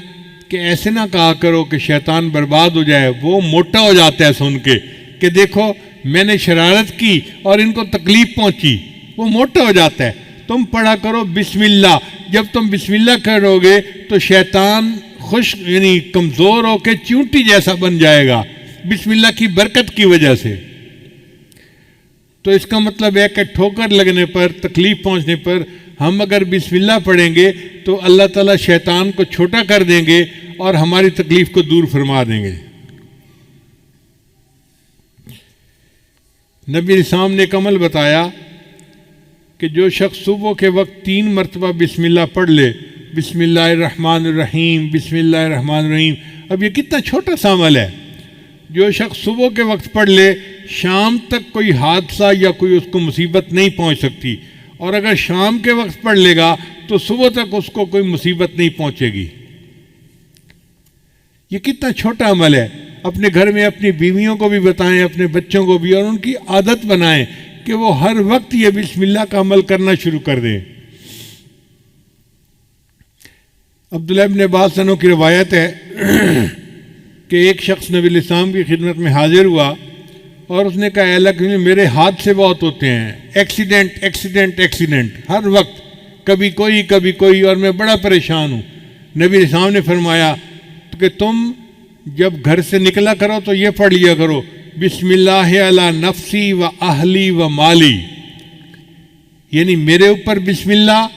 کہ ایسے نہ کہا کرو کہ شیطان برباد ہو جائے، وہ موٹا ہو جاتا ہے سن کے کہ دیکھو میں نے شرارت کی اور ان کو تکلیف پہنچی، وہ موٹا ہو جاتا ہے۔ تم پڑھا کرو بسم اللہ، جب تم بسم اللہ کرو گے تو شیطان یعنی کمزور ہو کے چونٹی جیسا بن جائے گا بسم اللہ کی برکت کی وجہ سے۔ تو اس کا مطلب ہے کہ ٹھوکر لگنے پر، تکلیف پہنچنے پر ہم اگر بسم اللہ پڑھیں گے تو اللہ تعالیٰ شیطان کو چھوٹا کر دیں گے اور ہماری تکلیف کو دور فرما دیں گے۔ نبی علیہ السلام نے ایک عمل بتایا کہ جو شخص صبح کے وقت 3 مرتبہ بسم اللہ پڑھ لے، بسم اللہ الرحمن الرحیم، بسم اللہ الرحمن الرحیم، اب یہ کتنا چھوٹا سا عمل ہے، جو شخص صبح کے وقت پڑھ لے شام تک کوئی حادثہ یا کوئی اس کو مصیبت نہیں پہنچ سکتی، اور اگر شام کے وقت پڑھ لے گا تو صبح تک اس کو کوئی مصیبت نہیں پہنچے گی۔ یہ کتنا چھوٹا عمل ہے۔ اپنے گھر میں اپنی بیویوں کو بھی بتائیں، اپنے بچوں کو بھی، اور ان کی عادت بنائیں کہ وہ ہر وقت یہ بسم اللہ کا عمل کرنا شروع کر دیں۔ عبداللہ ابن عباس عنہ کی روایت ہے کہ ایک شخص نبی علیہ السلام کی خدمت میں حاضر ہوا اور اس نے کہا اے اللہ کے میرے حادثے بہت ہوتے ہیں، ایکسیڈنٹ ہر وقت، کبھی کوئی اور میں بڑا پریشان ہوں۔ نبی علیہ السلام نے فرمایا کہ تم جب گھر سے نکلا کرو تو یہ پڑھ لیا کرو بسم اللہ علی نفسی و اہلی و مالی، یعنی میرے اوپر بسم اللہ،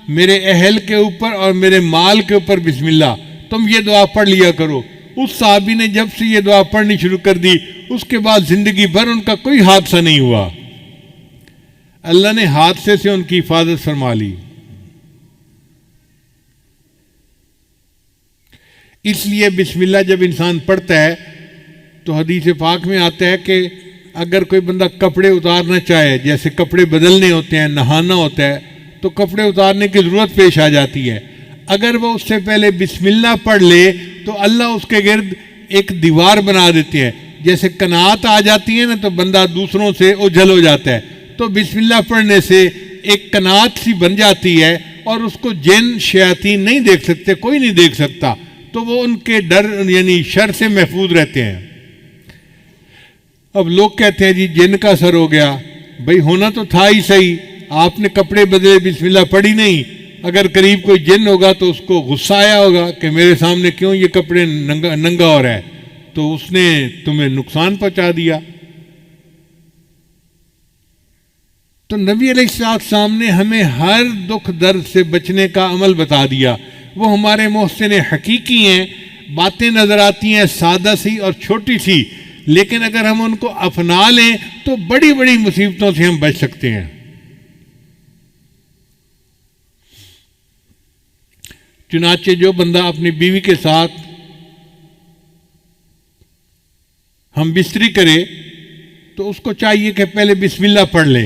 میرے اہل کے اوپر اور میرے مال کے اوپر بسم اللہ، تم یہ دعا پڑھ لیا کرو۔ اس صحابی نے جب سے یہ دعا پڑھنی شروع کر دی اس کے بعد زندگی بھر ان کا کوئی حادثہ نہیں ہوا، اللہ نے حادثے سے ان کی حفاظت فرما لی۔ اس لیے بسم اللہ جب انسان پڑھتا ہے تو حدیث پاک میں آتا ہے کہ اگر کوئی بندہ کپڑے اتارنا چاہے، جیسے کپڑے بدلنے ہوتے ہیں، نہانا ہوتا ہے، تو کپڑے اتارنے کی ضرورت پیش آ جاتی ہے، اگر وہ اس سے پہلے بسم اللہ پڑھ لے تو اللہ اس کے گرد ایک دیوار بنا دیتے ہیں، جیسے قناعت آ جاتی ہے نا تو بندہ دوسروں سے اوجھل ہو جاتا ہے، تو بسم اللہ پڑھنے سے ایک قناعت سی بن جاتی ہے اور اس کو جن شیاطین نہیں دیکھ سکتے، کوئی نہیں دیکھ سکتا، تو وہ ان کے ڈر یعنی شر سے محفوظ رہتے ہیں۔ اب لوگ کہتے ہیں جی جن کا اثر ہو گیا، بھئی ہونا تو تھا ہی صحیح، آپ نے کپڑے بدلے بسم اللہ پڑھی نہیں، اگر قریب کوئی جن ہوگا تو اس کو غصہ آیا ہوگا کہ میرے سامنے کیوں یہ کپڑے ننگا ہو رہا ہے، تو اس نے تمہیں نقصان پہنچا دیا۔ تو نبی علیہ السلام نے ہمیں ہر دکھ درد سے بچنے کا عمل بتا دیا۔ وہ ہمارے محسن حقیقی ہیں، باتیں نظر آتی ہیں سادہ سی اور چھوٹی سی، لیکن اگر ہم ان کو اپنا لیں تو بڑی بڑی مصیبتوں سے ہم بچ سکتے ہیں۔ چنانچہ جو بندہ اپنی بیوی کے ساتھ ہم بستری کرے تو اس کو چاہیے کہ پہلے بسم اللہ پڑھ لے۔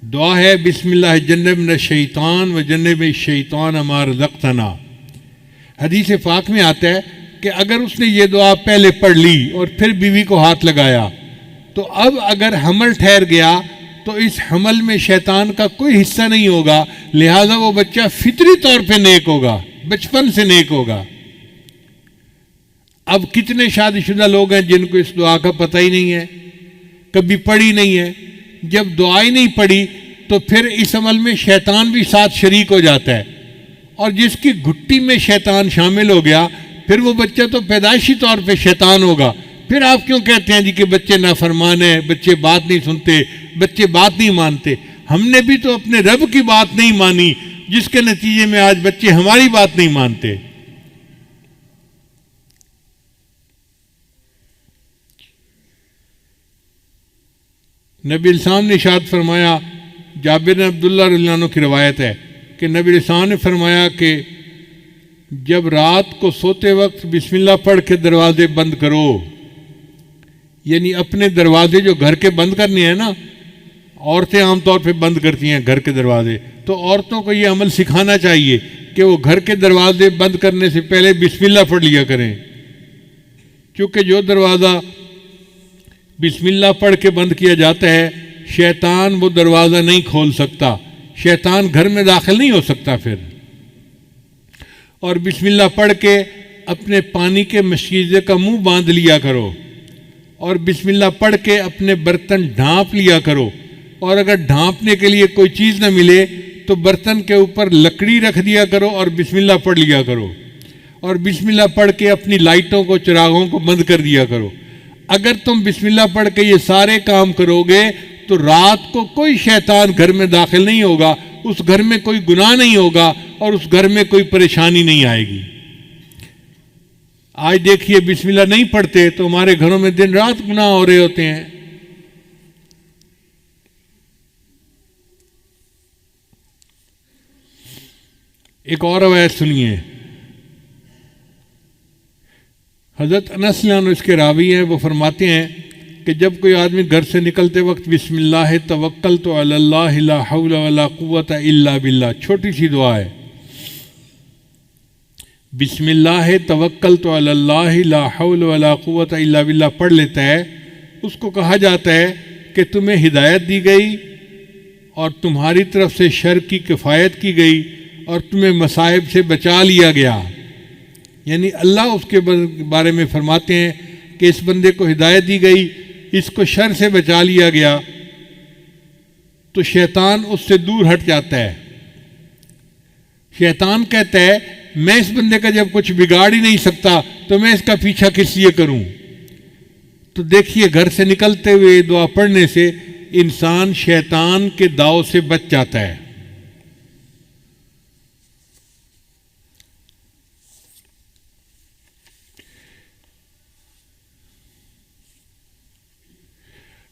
دعا ہے بسم اللہ جنبنا الشیطان و جنب الشیطان ما رزقتنا۔ حدیث پاک میں آتا ہے کہ اگر اس نے یہ دعا پہلے پڑھ لی اور پھر بیوی کو ہاتھ لگایا تو اب اگر حمل ٹھہر گیا تو اس حمل میں شیطان کا کوئی حصہ نہیں ہوگا، لہذا وہ بچہ فطری طور پہ نیک ہوگا، بچپن سے نیک ہوگا۔ اب کتنے شادی شدہ لوگ ہیں جن کو اس دعا کا پتہ ہی نہیں ہے، کبھی پڑھی نہیں ہے۔ جب دعا ہی نہیں پڑھی تو پھر اس عمل میں شیطان بھی ساتھ شریک ہو جاتا ہے، اور جس کی گھٹی میں شیطان شامل ہو گیا پھر وہ بچہ تو پیدائشی طور پہ شیطان ہوگا۔ پھر آپ کیوں کہتے ہیں جی کہ بچے نافرمان ہیں، بچے بات نہیں سنتے، بچے بات نہیں مانتے؟ ہم نے بھی تو اپنے رب کی بات نہیں مانی، جس کے نتیجے میں آج بچے ہماری بات نہیں مانتے۔ نبی السلام نے ارشاد فرمایا، جابر بن عبداللہ رضی اللہ عنہ کی روایت ہے کہ نبی السلام نے فرمایا کہ جب رات کو سوتے وقت بسم اللہ پڑھ کے دروازے بند کرو، یعنی اپنے دروازے جو گھر کے بند کرنے ہیں نا، عورتیں عام طور پہ بند کرتی ہیں گھر کے دروازے، تو عورتوں کو یہ عمل سکھانا چاہیے کہ وہ گھر کے دروازے بند کرنے سے پہلے بسم اللہ پڑھ لیا کریں، کیونکہ جو دروازہ بسم اللہ پڑھ کے بند کیا جاتا ہے شیطان وہ دروازہ نہیں کھول سکتا، شیطان گھر میں داخل نہیں ہو سکتا پھر۔ اور بسم اللہ پڑھ کے اپنے پانی کے مشکیزے کا منہ باندھ لیا کرو، اور بسم اللہ پڑھ کے اپنے برتن ڈھانپ لیا کرو، اور اگر ڈھانپنے کے لیے کوئی چیز نہ ملے تو برتن کے اوپر لکڑی رکھ دیا کرو اور بسم اللہ پڑھ لیا کرو، اور بسم اللہ پڑھ کے اپنی لائٹوں کو، چراغوں کو بند کر دیا کرو۔ اگر تم بسم اللہ پڑھ کے یہ سارے کام کرو گے تو رات کو کوئی شیطان گھر میں داخل نہیں ہوگا، اس گھر میں کوئی گناہ نہیں ہوگا، اور اس گھر میں کوئی پریشانی نہیں آئے گی۔ آج دیکھیے بسم اللہ نہیں پڑھتے تو ہمارے گھروں میں دن رات گناہ ہو رہے ہوتے ہیں۔ ایک اور روایت سنیے، حضرت انس رضی اللہ عنہ اس کے راوی ہیں، وہ فرماتے ہیں کہ جب کوئی آدمی گھر سے نکلتے وقت بسم اللہ توکلت علی اللہ لا حول ولا قوت الا باللہ، چھوٹی سی دعا ہے، بسم اللہ توکلت علی اللہ لا حول ولا قوت الا باللہ پڑھ لیتا ہے، اس کو کہا جاتا ہے کہ تمہیں ہدایت دی گئی اور تمہاری طرف سے شر کی کفایت کی گئی اور تمہیں مصائب سے بچا لیا گیا۔ یعنی اللہ اس کے بارے میں فرماتے ہیں کہ اس بندے کو ہدایت دی گئی، اس کو شر سے بچا لیا گیا، تو شیطان اس سے دور ہٹ جاتا ہے۔ شیطان کہتا ہے میں اس بندے کا جب کچھ بگاڑ ہی نہیں سکتا تو میں اس کا پیچھا کس لیے کروں؟ تو دیکھیے گھر سے نکلتے ہوئے دعا پڑھنے سے انسان شیطان کے داؤ سے بچ جاتا ہے۔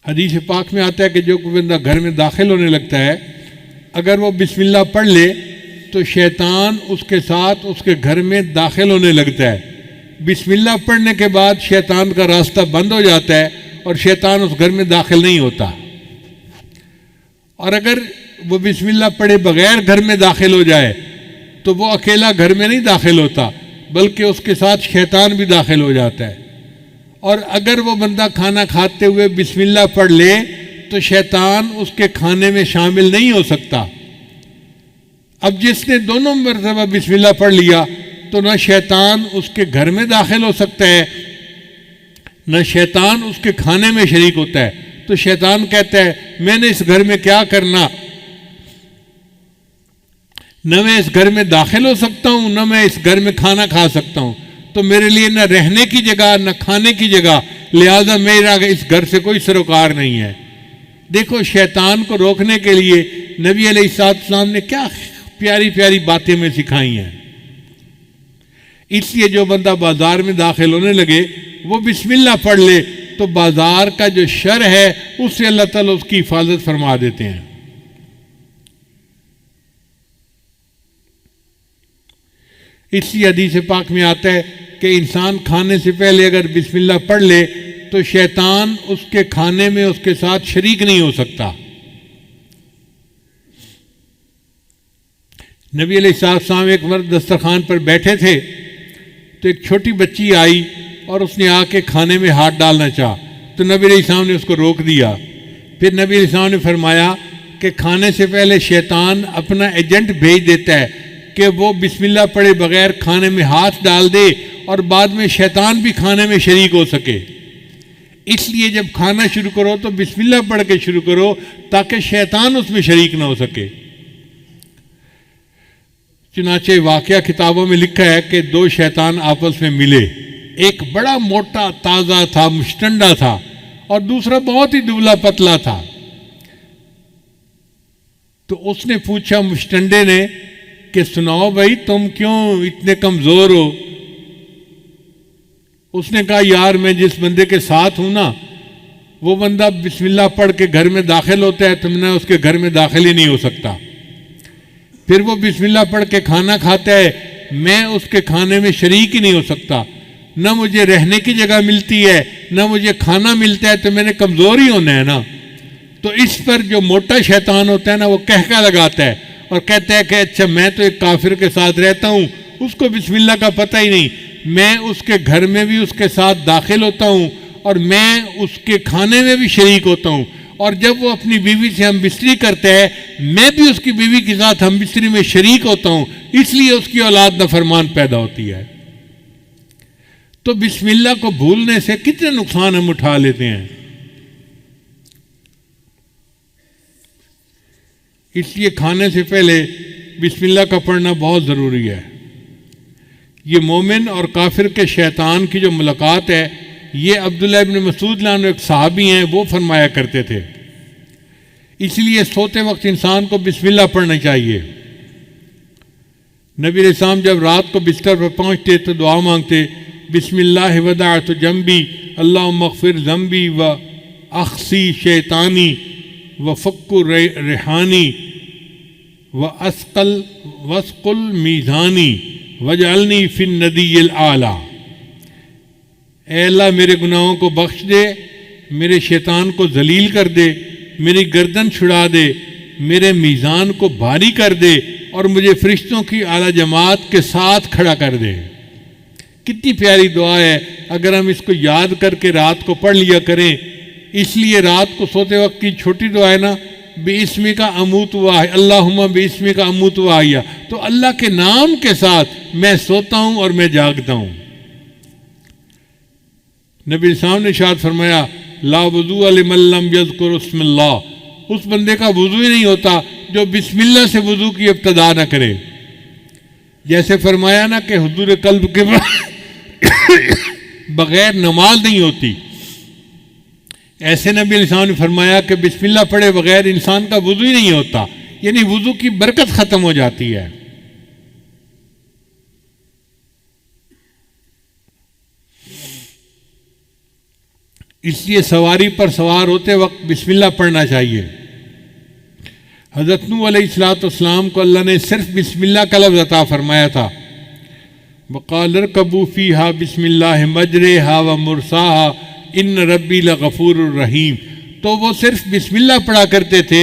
حدیث پاک میں آتا ہے کہ جو کوئی بندہ گھر میں داخل ہونے لگتا ہے اگر وہ بسم اللہ پڑھ لے تو شیطان اس کے ساتھ اس کے گھر میں داخل ہونے لگتا ہے۔ بسم اللہ پڑھنے کے بعد شیطان کا راستہ بند ہو جاتا ہے اور شیطان اس گھر میں داخل نہیں ہوتا۔ اور اگر وہ بسم اللہ پڑھے بغیر گھر میں داخل ہو جائے تو وہ اکیلا گھر میں نہیں داخل ہوتا بلکہ اس کے ساتھ شیطان بھی داخل ہو جاتا ہے۔ اور اگر وہ بندہ کھانا کھاتے ہوئے بسم اللہ پڑھ لے تو شیطان اس کے کھانے میں شامل نہیں ہو سکتا۔ اب جس نے دونوں مرتبہ بسم اللہ پڑھ لیا تو نہ شیطان اس کے گھر میں داخل ہو سکتا ہے نہ شیطان اس کے کھانے میں شریک ہوتا ہے۔ تو شیطان کہتا ہے میں نے اس گھر میں کیا کرنا، نہ میں اس گھر میں داخل ہو سکتا ہوں نہ میں اس گھر میں کھانا کھا سکتا ہوں، تو میرے لیے نہ رہنے کی جگہ نہ کھانے کی جگہ، لہذا میرا اس گھر سے کوئی سروکار نہیں ہے۔ دیکھو شیطان کو روکنے کے لیے نبی علیہ السلام نے کیا پیاری پیاری باتیں میں سکھائی ہیں۔ اس لیے جو بندہ بازار میں داخل ہونے لگے وہ بسم اللہ پڑھ لے تو بازار کا جو شر ہے اس سے اللہ تعالیٰ اس کی حفاظت فرما دیتے ہیں۔ اس لیے حدیث پاک میں آتا ہے کہ انسان کھانے سے پہلے اگر بسم اللہ پڑھ لے تو شیطان اس کے کھانے میں اس کے ساتھ شریک نہیں ہو سکتا۔ نبی علیہ السلام ایک مرد دسترخوان پر بیٹھے تھے تو ایک چھوٹی بچی آئی اور اس نے آ کے کھانے میں ہاتھ ڈالنا چاہا تو نبی علیہ السلام نے اس کو روک دیا پھر نبی علیہ السلام نے فرمایا کہ کھانے سے پہلے شیطان اپنا ایجنٹ بھیج دیتا ہے کہ وہ بسم اللہ پڑھے بغیر کھانے میں ہاتھ ڈال دے اور بعد میں شیطان بھی کھانے میں شریک ہو سکے. اس لیے جب کھانا شروع کرو تو بسم اللہ پڑھ کے شروع کرو تاکہ شیطان اس میں شریک نہ ہو سکے. چنانچہ واقعہ کتابوں میں لکھا ہے کہ دو شیطان آپس میں ملے. ایک بڑا موٹا تازہ تھا، مشٹنڈا تھا، اور دوسرا بہت ہی دبلا پتلا تھا. تو اس نے پوچھا مشٹنڈے نے کہ سناؤ بھائی تم کیوں اتنے کمزور ہو؟ اس نے کہا یار میں جس بندے کے ساتھ ہوں نا وہ بندہ بسم اللہ پڑھ کے گھر میں داخل ہوتا ہے تو میں اس کے گھر میں داخل ہی نہیں ہو سکتا. پھر وہ بسم اللہ پڑھ کے کھانا کھاتا ہے، میں اس کے کھانے میں شریک ہی نہیں ہو سکتا. نہ مجھے رہنے کی جگہ ملتی ہے نہ مجھے کھانا ملتا ہے، تو میں نے کمزور ہی ہونا ہے نا. تو اس پر جو موٹا شیطان ہوتا ہے نا وہ کہکا لگاتا ہے اور کہتا ہے کہ اچھا میں تو ایک کافر کے ساتھ رہتا ہوں، اس کو بسم اللہ کا پتہ ہی نہیں، میں اس کے گھر میں بھی اس کے ساتھ داخل ہوتا ہوں اور میں اس کے کھانے میں بھی شریک ہوتا ہوں، اور جب وہ اپنی بیوی سے ہم بستری کرتا ہے میں بھی اس کی بیوی کے ساتھ ہم بستری میں شریک ہوتا ہوں، اس لیے اس کی اولاد نافرمان پیدا ہوتی ہے. تو بسم اللہ کو بھولنے سے کتنے نقصان ہم اٹھا لیتے ہیں. اس لیے کھانے سے پہلے بسم اللہ کا پڑھنا بہت ضروری ہے. یہ مومن اور کافر کے شیطان کی جو ملاقات ہے، یہ عبداللہ ابن مسعود رضی اللہ عنہ ایک صحابی ہیں، وہ فرمایا کرتے تھے. اس لیے سوتے وقت انسان کو بسم اللہ پڑھنا چاہیے. نبی علیہ السلام جب رات کو بستر پر پہنچتے تو دعا مانگتے، بسم اللہ وضعت جنبی اللہم اغفر ذنبی و اخسی شیطانی و فک ریحانی و اسقل میزانی وجعلنی فی الندی الاعلی. اے اللہ میرے گناہوں کو بخش دے، میرے شیطان کو ذلیل کر دے، میری گردن چھڑا دے، میرے میزان کو بھاری کر دے اور مجھے فرشتوں کی اعلیٰ جماعت کے ساتھ کھڑا کر دے. کتنی پیاری دعا ہے، اگر ہم اس کو یاد کر کے رات کو پڑھ لیا کریں. اس لیے رات کو سوتے وقت کی چھوٹی دعا ہے نا، بِاسْمِ کا اموت ہوا ہے، اللہم بِاسْمِ کا اموت ہوا ہے، تو اللہ کے نام کے ساتھ میں سوتا ہوں اور میں جاگتا ہوں. نبی صاحب نے ارشاد فرمایا لا وضوء لمن لم یذکر اسم اللہ، اس بندے کا وضو ہی نہیں ہوتا جو بسم اللہ سے وضو کی ابتدا نہ کرے. جیسے فرمایا نا کہ حضور قلب کے بغیر نماز نہیں ہوتی، ایسے نبی علیہ السلام نے فرمایا کہ بسم اللہ پڑھے بغیر انسان کا وضو ہی نہیں ہوتا، یعنی وضو کی برکت ختم ہو جاتی ہے. اس لیے سواری پر سوار ہوتے وقت بسم اللہ پڑھنا چاہیے. حضرت نوح علیہ السلام کو اللہ نے صرف بسم اللہ کا لفظ عطا فرمایا تھا. وقال ارکبوا فیہا بسم اللہ مجریہا ومرساہا ان ربی لغفور الرحیم. تو وہ صرف بسم اللہ پڑھا کرتے تھے.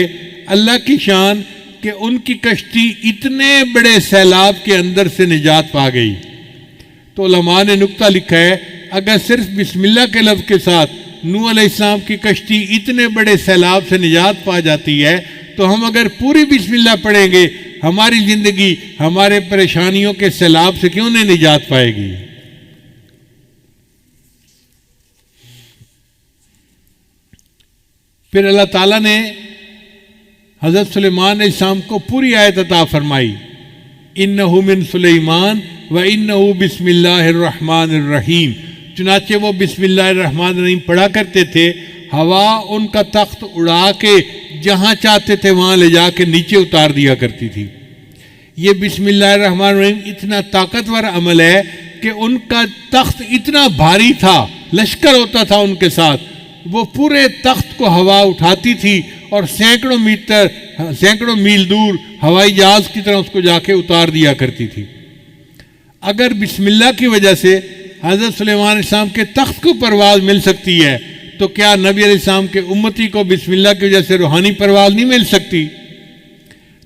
اللہ کی شان کہ ان کی کشتی اتنے بڑے سیلاب کے اندر سے نجات پا گئی. تو علماء نے نکتہ لکھا ہے اگر صرف بسم اللہ کے لفظ کے ساتھ نوح علیہ السلام کی کشتی اتنے بڑے سیلاب سے نجات پا جاتی ہے تو ہم اگر پوری بسم اللہ پڑھیں گے ہماری زندگی ہمارے پریشانیوں کے سیلاب سے کیوں نہیں نجات پائے گی. پھر اللہ تعالیٰ نے حضرت سلیمان علیہ السلام کو پوری آیت عطا فرمائی انہ من سلیمان و انہ بسم اللہ الرحمن الرحیم. چنانچہ وہ بسم اللہ الرحمن الرحیم پڑھا کرتے تھے. ہوا ان کا تخت اڑا کے جہاں چاہتے تھے وہاں لے جا کے نیچے اتار دیا کرتی تھی. یہ بسم اللہ الرحمن الرحیم اتنا طاقتور عمل ہے کہ ان کا تخت اتنا بھاری تھا، لشکر ہوتا تھا ان کے ساتھ، وہ پورے تخت کو ہوا اٹھاتی تھی اور سینکڑوں میل دور ہوائی جہاز کی طرح اس کو جا کے اتار دیا کرتی تھی. اگر بسم اللہ کی وجہ سے حضرت سلیمان علیہ السلام کے تخت کو پرواز مل سکتی ہے تو کیا نبی علیہ السلام کے امتی کو بسم اللہ کی وجہ سے روحانی پرواز نہیں مل سکتی؟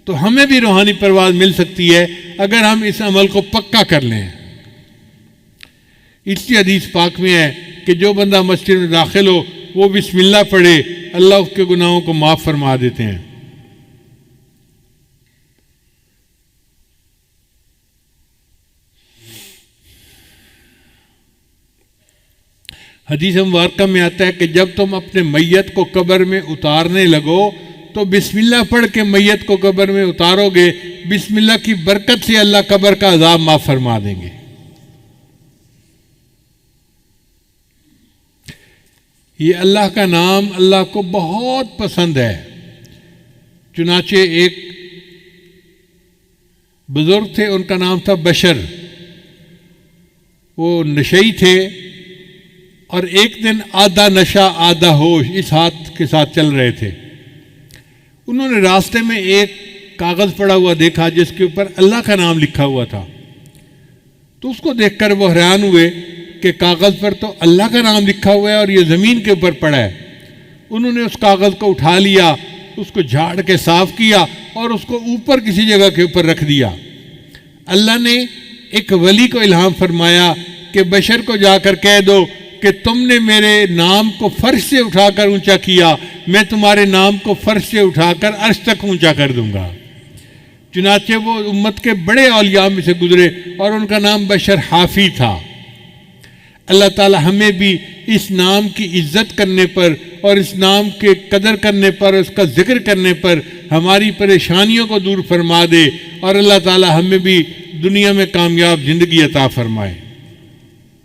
تو ہمیں بھی روحانی پرواز مل سکتی ہے اگر ہم اس عمل کو پکا کر لیں. اس لیے حدیث پاک میں ہے کہ جو بندہ مسجد میں داخل ہو وہ بسم اللہ پڑھے، اللہ اس کے گناہوں کو معاف فرما دیتے ہیں۔ حدیث مبارکہ میں آتا ہے کہ جب تم اپنے میت کو قبر میں اتارنے لگو تو بسم اللہ پڑھ کے میت کو قبر میں اتارو گے، بسم اللہ کی برکت سے اللہ قبر کا عذاب معاف فرما دیں گے۔ یہ اللہ کا نام اللہ کو بہت پسند ہے۔ چنانچہ ایک بزرگ تھے، ان کا نام تھا بشر، وہ نشئی تھے، اور ایک دن آدھا نشہ آدھا ہوش اس ہاتھ کے ساتھ چل رہے تھے۔ انہوں نے راستے میں ایک کاغذ پڑا ہوا دیکھا جس کے اوپر اللہ کا نام لکھا ہوا تھا، تو اس کو دیکھ کر وہ حیران ہوئے کہ کاغذ پر تو اللہ کا نام لکھا ہوا ہے اور یہ زمین کے اوپر پڑا ہے۔ انہوں نے اس کاغذ کو اٹھا لیا، اس کو جھاڑ کے صاف کیا اور اس کو اوپر کسی جگہ کے اوپر رکھ دیا۔ اللہ نے ایک ولی کو الہام فرمایا کہ بشر کو جا کر کہہ دو کہ تم نے میرے نام کو فرش سے اٹھا کر اونچا کیا، میں تمہارے نام کو فرش سے اٹھا کر عرش تک اونچا کر دوں گا۔ چنانچہ وہ امت کے بڑے اولیاء میں سے گزرے اور ان کا نام بشر حافی تھا۔ اللہ تعالی ہمیں بھی اس نام کی عزت کرنے پر اور اس نام کے قدر کرنے پر، اس کا ذکر کرنے پر ہماری پریشانیوں کو دور فرما دے، اور اللہ تعالی ہمیں بھی دنیا میں کامیاب زندگی عطا فرمائے۔